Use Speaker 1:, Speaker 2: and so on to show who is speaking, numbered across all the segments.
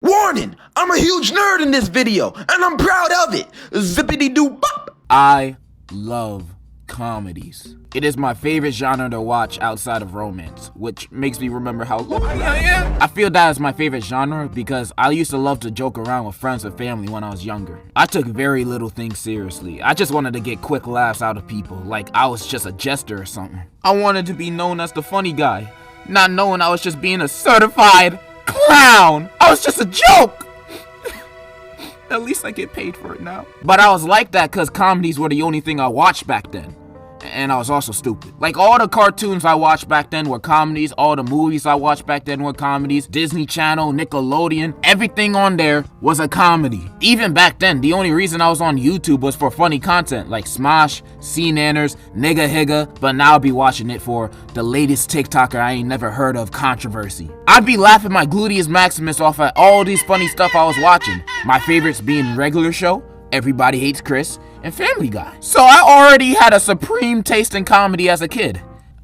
Speaker 1: Warning! I'm a huge nerd in this video, and I'm proud of it! Zippity-doo-bop!
Speaker 2: I love comedies. It is my favorite genre to watch outside of romance, which makes me remember how lonely I am. I feel that is my favorite genre because I used to love to joke around with friends and family when I was younger. I took very little things seriously. I just wanted to get quick laughs out of people, like I was just a jester or something. I wanted to be known as the funny guy, not knowing I was just being a certified clown. I was just a joke. At least I get paid for it now. But I was like that because comedies were the only thing I watched back then. And I was also stupid. Like, all the cartoons I watched back then were comedies. All the movies I watched back then were comedies. Disney Channel, Nickelodeon, everything on there was a comedy. Even back then, the only reason I was on YouTube was for funny content like Smosh, C-Nanners, Nigga Higga. But now I'll be watching it for the latest TikToker I ain't never heard of controversy. I'd be laughing my gluteus maximus off at all these funny stuff I was watching. My favorites being Regular Show, Everybody Hates Chris, and Family Guy. So I already had a supreme taste in comedy as a kid.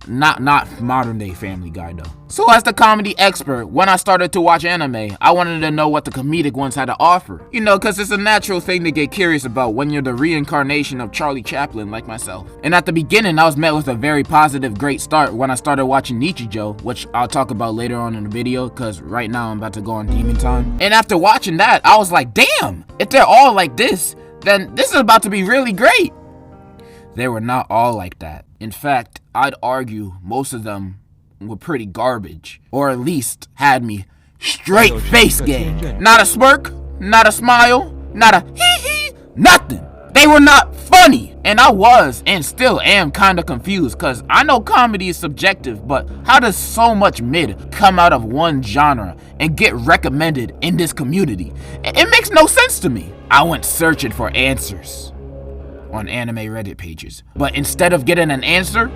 Speaker 2: Not modern day Family Guy though. So as the comedy expert, when I started to watch anime, I wanted to know what the comedic ones had to offer. You know, cause it's a natural thing to get curious about when you're the reincarnation of Charlie Chaplin like myself. And at the beginning, I was met with a very positive, great start when I started watching Nichijou, which I'll talk about later on in the video, cause right now I'm about to go on Demon Time. And after watching that, I was like, damn, if they're all like this, then this is about to be really great. They were not all like that. In fact, I'd argue most of them were pretty garbage, or at least had me straight face game. Not a smirk, not a smile, not a hee-hee, nothing. They were not funny. And I was, and still am, kinda confused, cause I know comedy is subjective, but how does so much mid come out of one genre and get recommended in this community? It makes no sense to me. I went searching for answers on anime Reddit pages, but instead of getting an answer,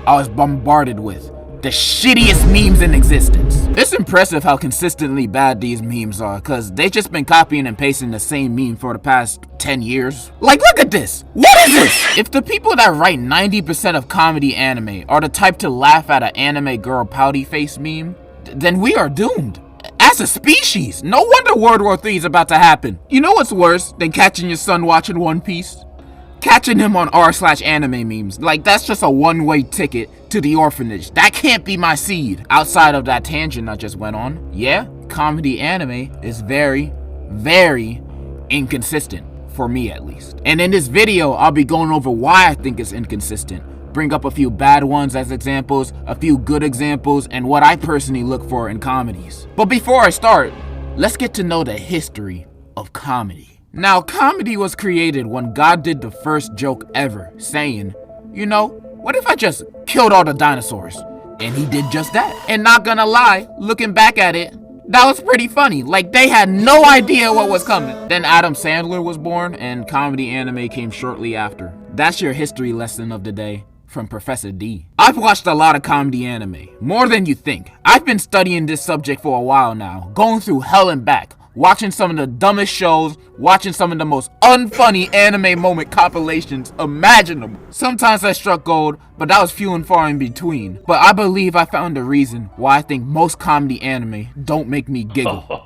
Speaker 2: I was bombarded with the shittiest memes in existence. It's impressive how consistently bad these memes are, cause they've just been copying and pasting the same meme for the past 10 years. Like, look at this. What is this? If the people that write 90% of comedy anime are the type to laugh at an anime girl pouty face meme, then we are doomed. As a species. No wonder World War III is about to happen. You know what's worse than catching your son watching One Piece? Catching him on r/anime memes. Like, that's just a one-way ticket to the orphanage. That can't be my seed. Outside of that tangent I just went on, yeah, comedy anime is very, very inconsistent, for me at least. And in this video, I'll be going over why I think it's inconsistent, bring up a few bad ones as examples, a few good examples, and what I personally look for in comedies. But before I start, let's get to know the history of comedy. Now, comedy was created when God did the first joke ever, saying, you know, what if I just killed all the dinosaurs? And he did just that. And not gonna lie, looking back at it, that was pretty funny. Like, they had no idea what was coming. Then Adam Sandler was born, and comedy anime came shortly after. That's your history lesson of the day from Professor D. I've watched a lot of comedy anime, more than you think. I've been studying this subject for a while now, going through hell and back, watching some of the dumbest shows, watching some of the most unfunny anime moment compilations imaginable. Sometimes I struck gold, but that was few and far in between. But I believe I found a reason why I think most comedy anime don't make me giggle.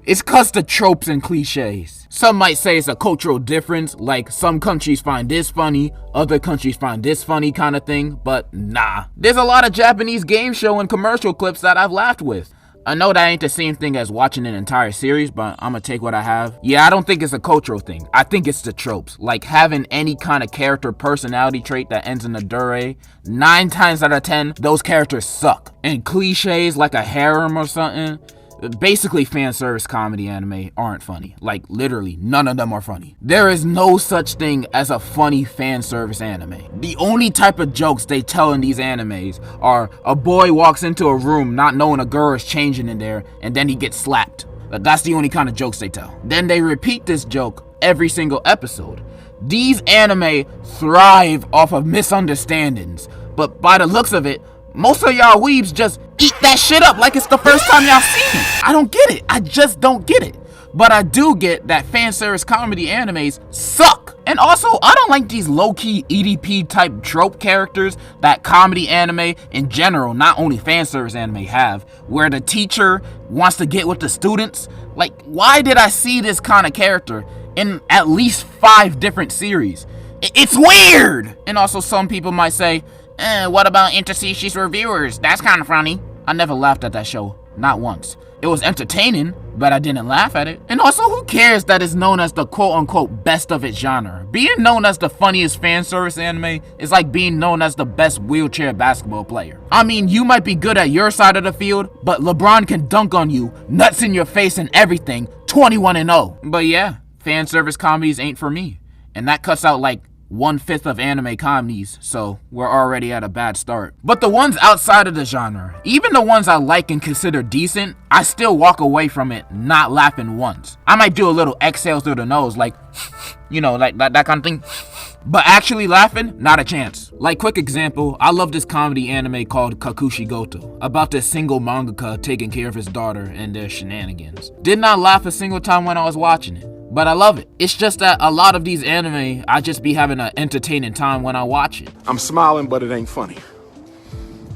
Speaker 2: It's cause the tropes and cliches. Some might say it's a cultural difference, like some countries find this funny, other countries find this funny kind of thing, but nah. There's a lot of Japanese game show and commercial clips that I've laughed with. I know that ain't the same thing as watching an entire series, but I'ma take what I have. Yeah, I don't think it's a cultural thing. I think it's the tropes. Like having any kind of character personality trait that ends in a dure. 9 times out of 10, those characters suck. And cliches like a harem or something. Basically, fan service comedy anime aren't funny. Like, literally, none of them are funny. There is no such thing as a funny fan service anime. The only type of jokes they tell in these animes are a boy walks into a room not knowing a girl is changing in there, and then he gets slapped. That's the only kind of jokes they tell. Then they repeat this joke every single episode. These anime thrive off of misunderstandings, but by the looks of it, most of y'all weebs just eat that shit up like it's the first time y'all seen it. I don't get it. I just don't get it. But I do get that fan service comedy animes suck. And also, I don't like these low-key EDP type trope characters that comedy anime in general, not only fan service anime, have, where the teacher wants to get with the students. Like, why did I see this kind of character in at least 5 different series? It's weird! And also some people might say, what about interstitial reviewers? That's kind of funny. I never laughed at that show, not once. It was entertaining, but I didn't laugh at it. And also, who cares that it's known as the quote-unquote best of its genre? Being known as the funniest fan service anime is like being known as the best wheelchair basketball player. I mean, you might be good at your side of the field, but LeBron can dunk on you, nuts in your face and everything, 21-0. But yeah, fan service comedies ain't for me. And that cuts out like 1/5 of anime comedies, so we're already at a bad start. But the ones outside of the genre, even the ones I like and consider decent, I still walk away from it not laughing once. I might do a little exhale through the nose, like, you know, like that kind of thing. But actually laughing, not a chance. Like, quick example, I love this comedy anime called Kakushi Goto, about this single mangaka taking care of his daughter and their shenanigans. Did not laugh a single time when I was watching it, but I love it. It's just that a lot of these anime, I just be having an entertaining time when I watch it.
Speaker 3: I'm smiling, but it ain't funny.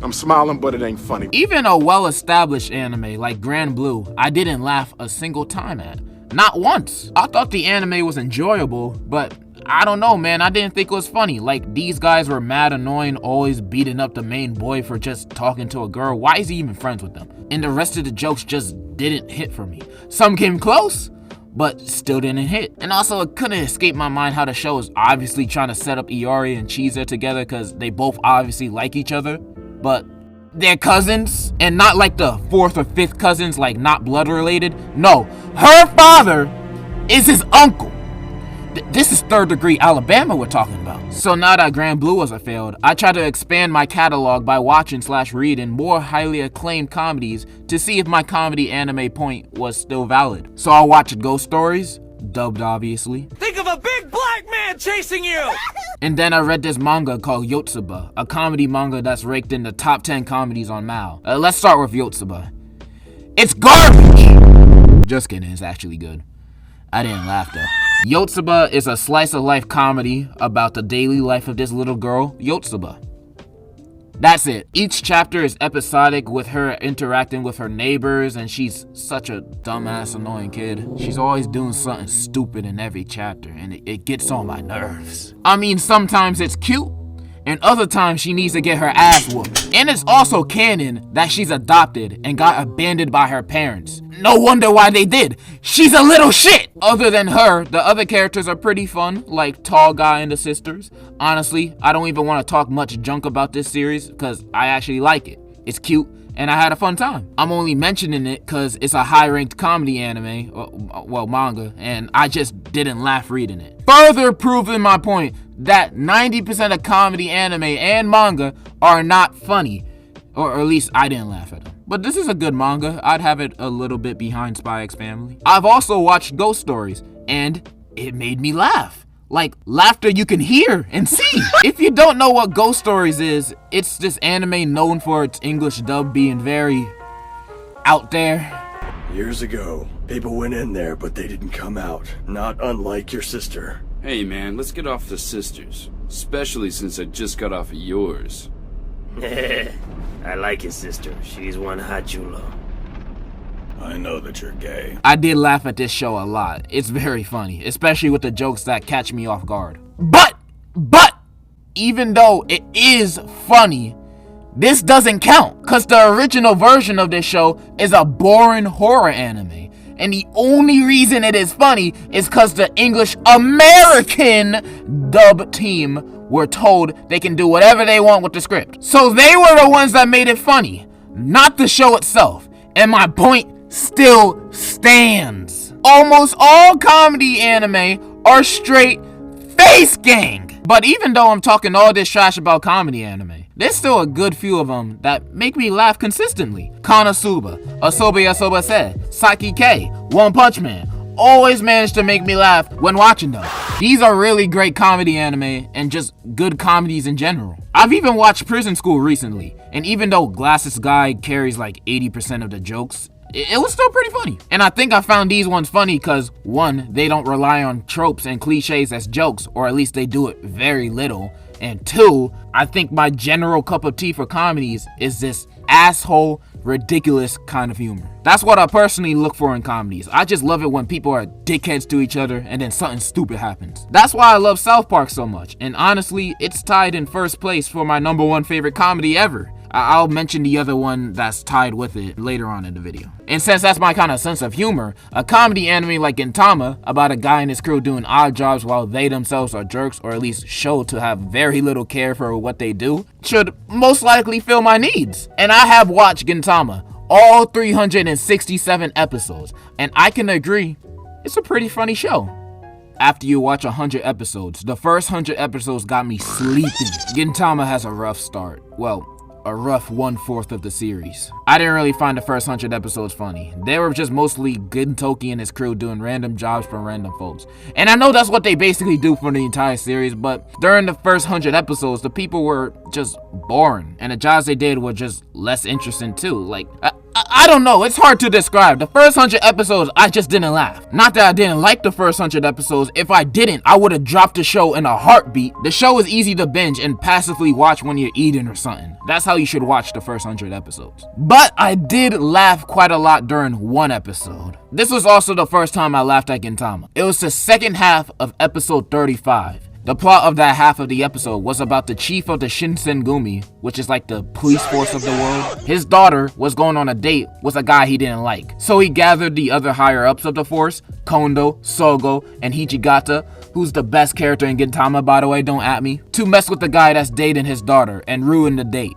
Speaker 3: I'm smiling, but it ain't funny.
Speaker 2: Even a well-established anime like Grand Blue, I didn't laugh a single time at. Not once. I thought the anime was enjoyable, but I don't know, man. I didn't think it was funny. Like, these guys were mad annoying, always beating up the main boy for just talking to a girl. Why is he even friends with them? And the rest of the jokes just didn't hit for me. Some came close, but still didn't hit. And also, it couldn't escape my mind how the show is obviously trying to set up Iori and Chisa together because they both obviously like each other, but they're cousins, and not like the 4th or 5th cousins, like not blood related. No, her father is his uncle. This is 3rd degree Alabama we're talking about. So now that Grand Blue was a failed, I tried to expand my catalog by watching/reading more highly acclaimed comedies to see if my comedy anime point was still valid. So I watched Ghost Stories, dubbed obviously.
Speaker 4: Think of a big black man chasing you!
Speaker 2: And then I read this manga called Yotsuba, a comedy manga that's ranked in the top 10 comedies on Mal. Let's start with Yotsuba. It's garbage! Just kidding, it's actually good. I didn't laugh though. Yotsuba is a slice-of-life comedy about the daily life of this little girl, Yotsuba. That's it. Each chapter is episodic with her interacting with her neighbors, and she's such a dumbass, annoying kid. She's always doing something stupid in every chapter, and it gets on my nerves. I mean, sometimes it's cute, and other times she needs to get her ass whooped. And it's also canon that she's adopted and got abandoned by her parents. No wonder why they did. She's a little shit! Other than her, the other characters are pretty fun, like Tall Guy and the sisters. Honestly, I don't even want to talk much junk about this series because I actually like it. It's cute, and I had a fun time. I'm only mentioning it because it's a high-ranked comedy anime, well, manga, and I just didn't laugh reading it. Further proving my point that 90% of comedy anime and manga are not funny, or at least I didn't laugh at them. But this is a good manga. I'd have it a little bit behind Spy X Family. I've also watched Ghost Stories, and it made me laugh. Like, laughter you can hear and see. If you don't know what Ghost Stories is, it's this anime known for its English dub being very out there.
Speaker 5: Years ago, people went in there, but they didn't come out. Not unlike your sister.
Speaker 6: Hey man, let's get off the sisters. Especially since I just got off of yours.
Speaker 7: I like his sister. She's one hot chulo.
Speaker 5: I know that you're gay.
Speaker 2: I did laugh at this show a lot. It's very funny, especially with the jokes that catch me off guard. But, even though it is funny, this doesn't count, because the original version of this show is a boring horror anime. And the only reason it is funny is because the English American dub team were told they can do whatever they want with the script. So they were the ones that made it funny, not the show itself. And my point still stands. Almost all comedy anime are straight face gang. But even though I'm talking all this trash about comedy anime, there's still a good few of them that make me laugh consistently. Konosuba, Asobi Asobase, Saiki K, One Punch Man, always manage to make me laugh when watching them. These are really great comedy anime and just good comedies in general. I've even watched Prison School recently, and even though Glasses Guy carries like 80% of the jokes, it was still pretty funny. And I think I found these ones funny because, one, they don't rely on tropes and cliches as jokes, or at least they do it very little. And two, I think my general cup of tea for comedies is this asshole ridiculous kind of humor. That's what I personally look for in comedies. I just love it when people are dickheads to each other and then something stupid happens. That's why I love South Park so much, and honestly, it's tied in first place for my #1 favorite comedy ever. I'll mention the other one that's tied with it later on in the video. And since that's my kind of sense of humor, a comedy anime like Gintama, about a guy and his crew doing odd jobs while they themselves are jerks, or at least show to have very little care for what they do, should most likely fill my needs. And I have watched Gintama, all 367 episodes, and I can agree, it's a pretty funny show. After you watch 100 episodes, the first 100 episodes got me sleeping. Gintama has a rough start. Well, a rough 1/4 of the series. I didn't really find the first 100 episodes funny. They were just mostly Gintoki and his crew doing random jobs for random folks. And I know that's what they basically do for the entire series, but during the first 100 episodes, the people were just boring. And the jobs they did were just less interesting too. Like, I don't know, it's hard to describe. The first 100 episodes, I just didn't laugh. Not that I didn't like the first 100 episodes. If I didn't, I would have dropped the show in a heartbeat. The show is easy to binge and passively watch when you're eating or something. That's how you should watch the first 100 episodes. But I did laugh quite a lot during one episode. This was also the first time I laughed at Gintama. It was the second half of episode 35. The plot of that half of the episode was about the chief of the Shinsengumi, which is like the police force of the world. His daughter was going on a date with a guy he didn't like. So he gathered the other higher ups of the force, Kondo, Sogo, and Hichigata, who's the best character in Gintama, by the way, don't at me, to mess with the guy that's dating his daughter and ruin the date.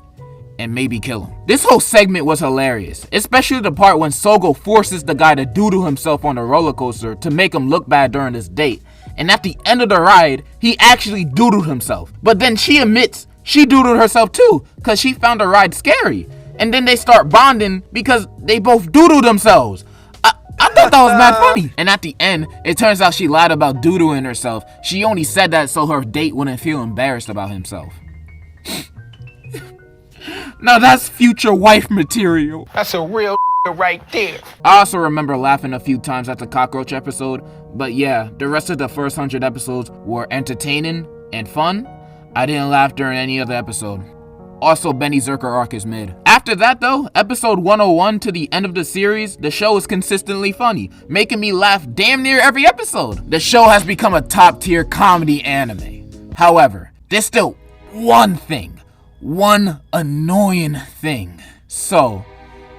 Speaker 2: And maybe kill him. This whole segment was hilarious, especially the part when Sogo forces the guy to doodle himself on the roller coaster to make him look bad during this date. And at the end of the ride, he actually doodled himself. But then she admits she doodled herself too, because she found the ride scary. And then they start bonding because they both doodled themselves. I thought that was mad funny. And at the end, it turns out she lied about doodling herself. She only said that so her date wouldn't feel embarrassed about himself. Now that's future wife material.
Speaker 1: That's a real right there.
Speaker 2: I also remember laughing a few times at the cockroach episode, but yeah, the rest of the first 100 episodes were entertaining and fun. I didn't laugh during any other episode. Also, Benny Zerker arc is mid. After that though, episode 101 to the end of the series, the show is consistently funny, making me laugh damn near every episode. The show has become a top tier comedy anime. However, there's still one annoying thing. So,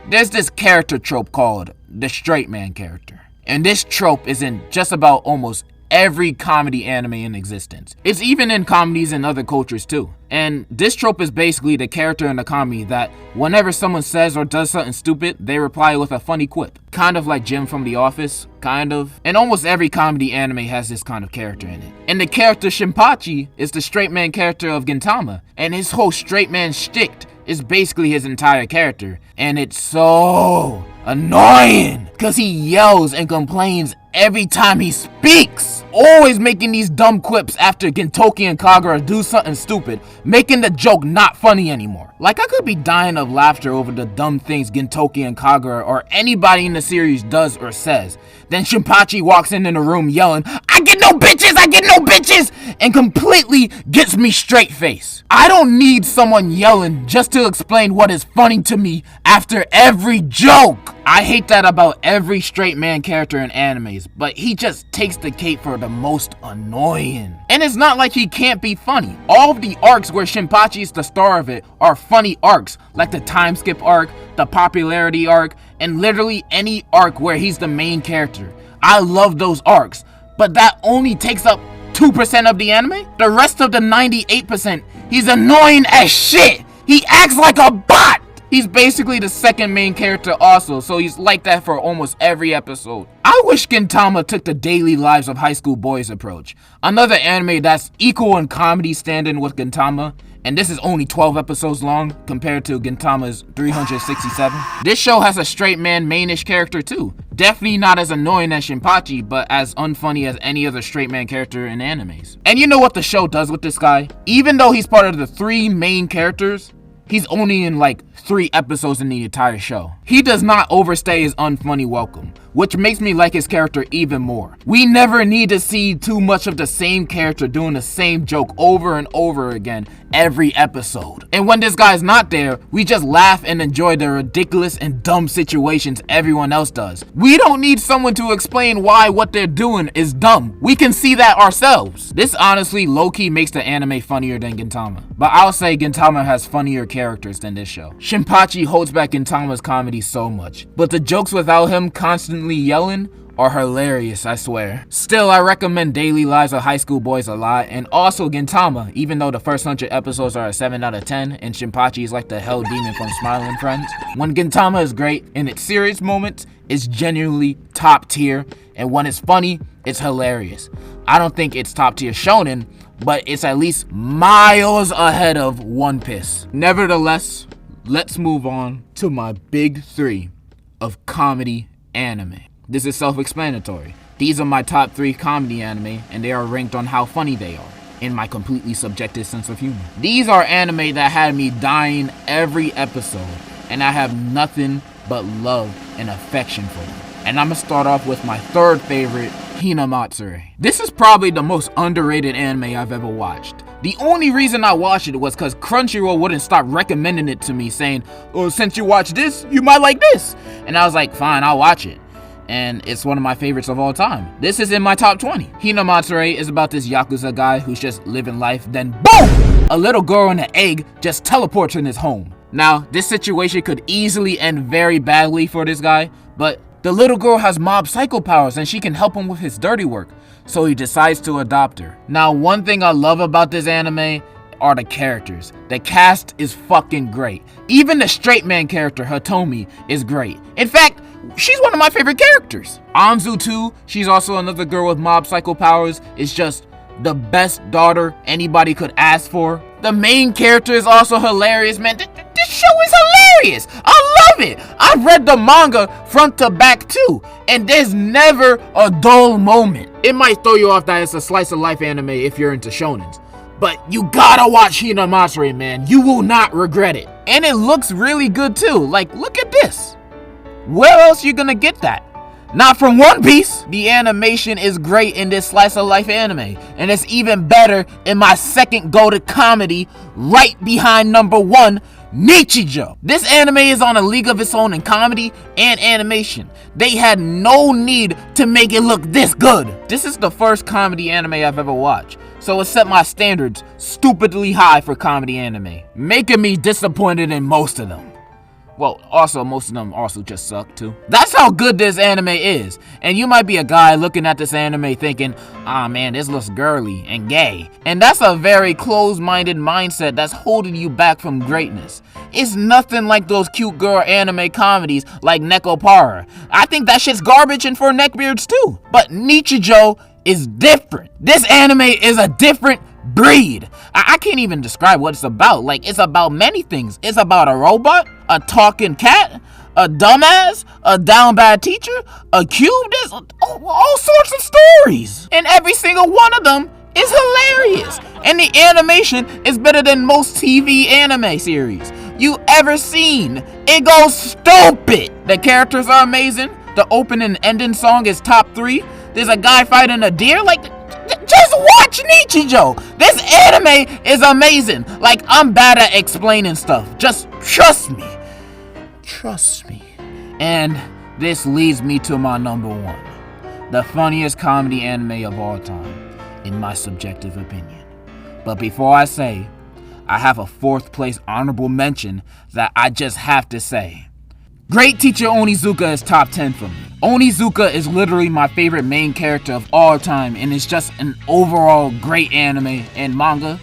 Speaker 2: there's this character trope called the straight man character. And this trope is in just about almost every comedy anime in existence. It's even in comedies in other cultures too. And this trope is basically the character in the comedy that whenever someone says or does something stupid, they reply with a funny quip. Kind of like Jim from The Office, kind of. And almost every comedy anime has this kind of character in it. And the character Shinpachi is the straight man character of Gintama. And his whole straight man shtick is basically his entire character. And it's so annoying because he yells and complains every time he speaks, always making these dumb quips after Gintoki and Kagura do something stupid, making the joke not funny anymore. Like, I could be dying of laughter over the dumb things Gintoki and Kagura or anybody in the series does or says. Then Shinpachi walks in the room yelling, "I get no bitches, I get no bitches," and completely gets me straight face. I don't need someone yelling just to explain what is funny to me after every joke. I hate that about every straight man character in animes, but he just takes the cake for the most annoying. And it's not like he can't be funny. All of the arcs where Shinpachi is the star of it are funny arcs, like the time skip arc, the popularity arc, and literally any arc where he's the main character. I love those arcs, but that only takes up 2% of the anime. The rest of the 98%, he's annoying as shit. He acts like a bot. He's basically the second main character also, so he's like that for almost every episode. I wish Gintama took the daily lives of high school boys approach. Another anime that's equal in comedy standing with Gintama, and this is only 12 episodes long compared to Gintama's 367. This show has a straight man mainish character too. Definitely not as annoying as Shinpachi, but as unfunny as any other straight man character in animes. And you know what the show does with this guy? Even though he's part of the 3 main characters, he's only in like 3 episodes in the entire show. He does not overstay his unfunny welcome. which makes me like his character even more. We never need to see too much of the same character doing the same joke over and over again every episode. And when this guy's not there, we just laugh and enjoy the ridiculous and dumb situations everyone else does. We don't need someone to explain why what they're doing is dumb. We can see that ourselves. This honestly low-key makes the anime funnier than Gintama. But I'll say Gintama has funnier characters than this show. Shinpachi holds back Gintama's comedy so much, but the jokes without him constantly yelling are hilarious, I swear. Still, I recommend Daily Lives of High School Boys a lot, and also Gintama, even though the first 100 episodes are a 7 out of 10, and Shinpachi is like the hell demon from Smiling Friends. When Gintama is great, in its serious moments, it's genuinely top tier, and when it's funny, it's hilarious. I don't think it's top tier shonen, but it's at least miles ahead of One Piece. Nevertheless, let's move on to my big 3 of comedy anime. This is self-explanatory. These are my top 3 comedy anime, and they are ranked on how funny they are, in my completely subjective sense of humor. These are anime that had me dying every episode, and I have nothing but love and affection for them. And I'm gonna start off with my 3rd favorite, Hinamatsuri. This is probably the most underrated anime I've ever watched. The only reason I watched it was because Crunchyroll wouldn't stop recommending it to me, saying, oh, since you watch this, you might like this. And I was like, fine, I'll watch it. And it's one of my favorites of all time. This is in my top 20. Hinamatsuri is about this Yakuza guy who's just living life, then BOOM! A little girl in an egg just teleports in his home. Now, this situation could easily end very badly for this guy, but the little girl has mob psycho powers and she can help him with his dirty work, so he decides to adopt her. Now, one thing I love about this anime are the characters. The cast is fucking great. Even the straight man character, Hitomi, is great. In fact, she's one of my favorite characters. Anzu too, she's also another girl with mob psycho powers, is just the best daughter anybody could ask for. The main character is also hilarious, man. This show is hilarious. I love it. I've read the manga front to back too, and there's never a dull moment. It might throw you off that it's a slice of life anime if you're into shonens, but you gotta watch Hinamatsuri, man. You will not regret it. And it looks really good too. Like, look at this. Where else you gonna get that? Not from One Piece. The animation is great in this slice of life anime, and it's even better in my second go-to comedy, right behind number 1, Nichijou. This anime is on a league of its own in comedy and animation. They had no need to make it look this good. This is the first comedy anime I've ever watched, so it set my standards stupidly high for comedy anime, making me disappointed in most of them. Well, also, most of them also just suck too. That's how good this anime is. And you might be a guy looking at this anime thinking, ah man, this looks girly and gay. And that's a very closed-minded mindset that's holding you back from greatness. It's nothing like those cute girl anime comedies like Nekopara. I think that shit's garbage and for neckbeards too. But Nichijou is different. This anime is a different breed. I can't even describe what it's about. Like, it's about many things. It's about a robot, a talking cat, a dumbass, a down bad teacher, a cube. There's all sorts of stories, and every single one of them is hilarious. And the animation is better than most TV anime series you ever seen. It goes stupid. The characters are amazing. The opening and ending song is top 3. There's a guy fighting a deer. Like, just watch Nichijou. This anime is amazing. Like, I'm bad at explaining stuff. Just trust me. Trust me. And this leads me to my number 1. The funniest comedy anime of all time, in my subjective opinion. But before I say, I have a 4th place honorable mention that I just have to say. Great Teacher Onizuka is top 10 for me. Onizuka is literally my favorite main character of all time, and it's just an overall great anime and manga,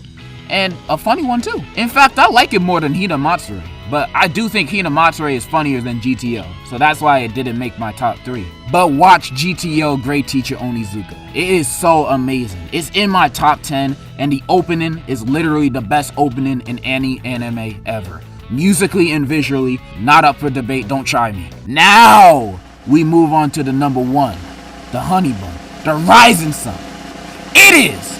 Speaker 2: and a funny one too. In fact, I like it more than Hinamatsuri, but I do think Hinamatsuri is funnier than GTO, so that's why it didn't make my top 3. But watch GTO Great Teacher Onizuka. It is so amazing. It's in my top 10, and the opening is literally the best opening in any anime ever. Musically and visually, not up for debate, don't try me. Now, we move on to the number 1, the honey bun, the rising sun. It is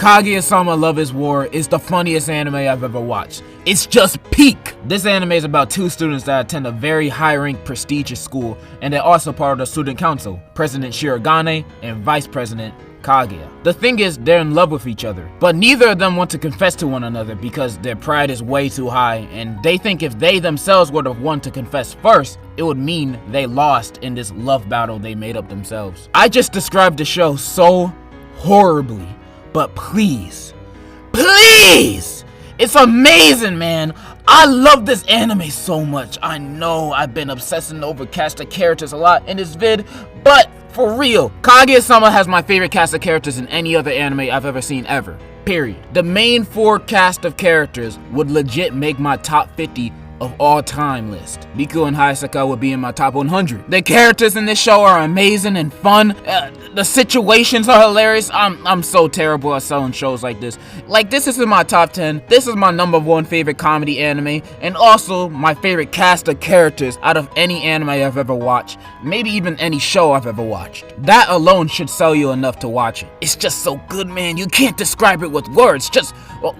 Speaker 2: Kaguya-sama Love is War is the funniest anime I've ever watched. It's just peak. This anime is about two students that attend a very high-ranked prestigious school, and they're also part of the student council, President Shirogane and Vice President Kaguya. The thing is, they're in love with each other, but neither of them want to confess to one another because their pride is way too high, and they think if they themselves were the one to confess first, it would mean they lost in this love battle they made up themselves. I just described the show so horribly, but please, it's amazing, man. I love this anime so much. I know I've been obsessing over cast of characters a lot in this vid, but for real, Kaguya-sama has my favorite cast of characters in any other anime I've ever seen ever. Period. The main 4 cast of characters would legit make my top 50 of all time list. Miku and Hayasaka would be in my top 100. The characters in this show are amazing and fun. The situations are hilarious. I'm so terrible at selling shows like this. Like, this is in my top 10. This is my number 1 favorite comedy anime, and also my favorite cast of characters out of any anime I've ever watched. Maybe even any show I've ever watched. That alone should sell you enough to watch it. It's just so good, man. You can't describe it with words. Just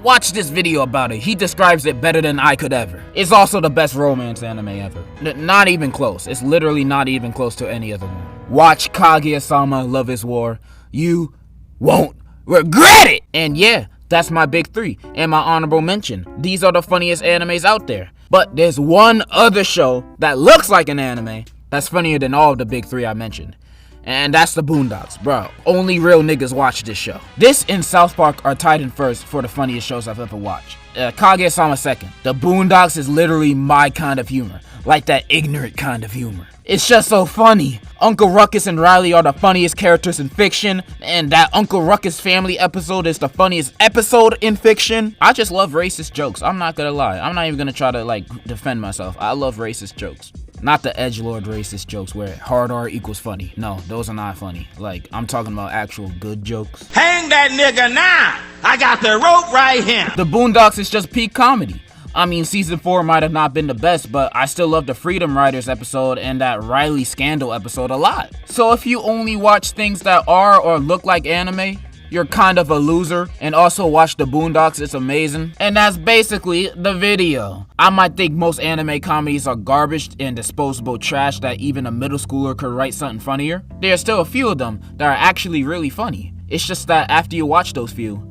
Speaker 2: watch this video about it. He describes it better than I could ever. It's also the best romance anime ever. Not even close. It's literally not even close to any other one. Watch Kaguya-sama Love is War. You won't regret it! And yeah, that's my big 3 and my honorable mention. These are the funniest animes out there. But there's one other show that looks like an anime that's funnier than all of the big 3 I mentioned. And that's the Boondocks, bro. Only real niggas watch this show. This and South Park are tied in first for the funniest shows I've ever watched. Kaguya-sama second. The Boondocks is literally my kind of humor. Like that ignorant kind of humor. It's just so funny. Uncle Ruckus and Riley are the funniest characters in fiction, and that Uncle Ruckus family episode is the funniest episode in fiction. I just love racist jokes. I'm not gonna lie. I'm not even gonna try to defend myself. I love racist jokes. Not the edgelord racist jokes where hard R equals funny. No, those are not funny. I'm talking about actual good jokes.
Speaker 4: Hang that nigga now! I got the rope right here!
Speaker 2: The Boondocks is just peak comedy. I mean, season 4 might have not been the best, but I still love the Freedom Riders episode and that Riley scandal episode a lot. So if you only watch things that are or look like anime, you're kind of a loser. And also watch the Boondocks, it's amazing. And that's basically the video. I might think most anime comedies are garbage and disposable trash that even a middle schooler could write something funnier. There are still a few of them that are actually really funny. It's just that after you watch those few,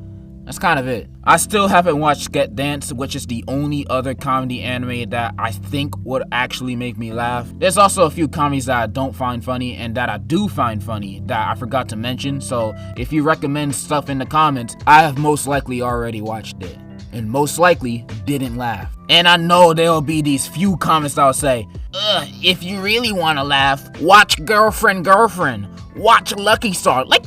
Speaker 2: that's kind of it. I still haven't watched Get Dance, which is the only other comedy anime that I think would actually make me laugh. There's also a few comedies that I don't find funny and that I do find funny that I forgot to mention, so if you recommend stuff in the comments, I have most likely already watched it. And most likely didn't laugh. And I know there'll be these few comments that'll say, if you really wanna laugh, watch Girlfriend. Watch Lucky Star. Nigga,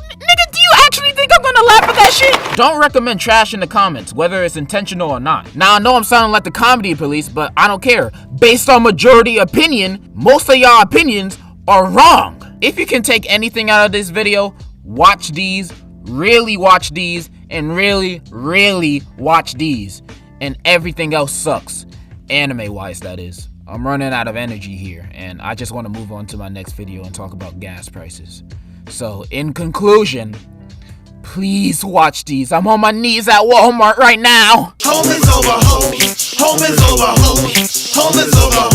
Speaker 2: do you actually think I'm gonna laugh at that shit? Don't recommend trash in the comments, whether it's intentional or not. Now, I know I'm sounding like the comedy police, but I don't care. Based on majority opinion, most of y'all opinions are wrong. If you can take anything out of this video, watch these, really watch these, and really watch these. And everything else sucks. Anime-wise, that is. I'm running out of energy here, and I just want to move on to my next video and talk about gas prices. So, in conclusion, please watch these. I'm on my knees at Walmart right now.
Speaker 1: Home is over, home is over, home is over.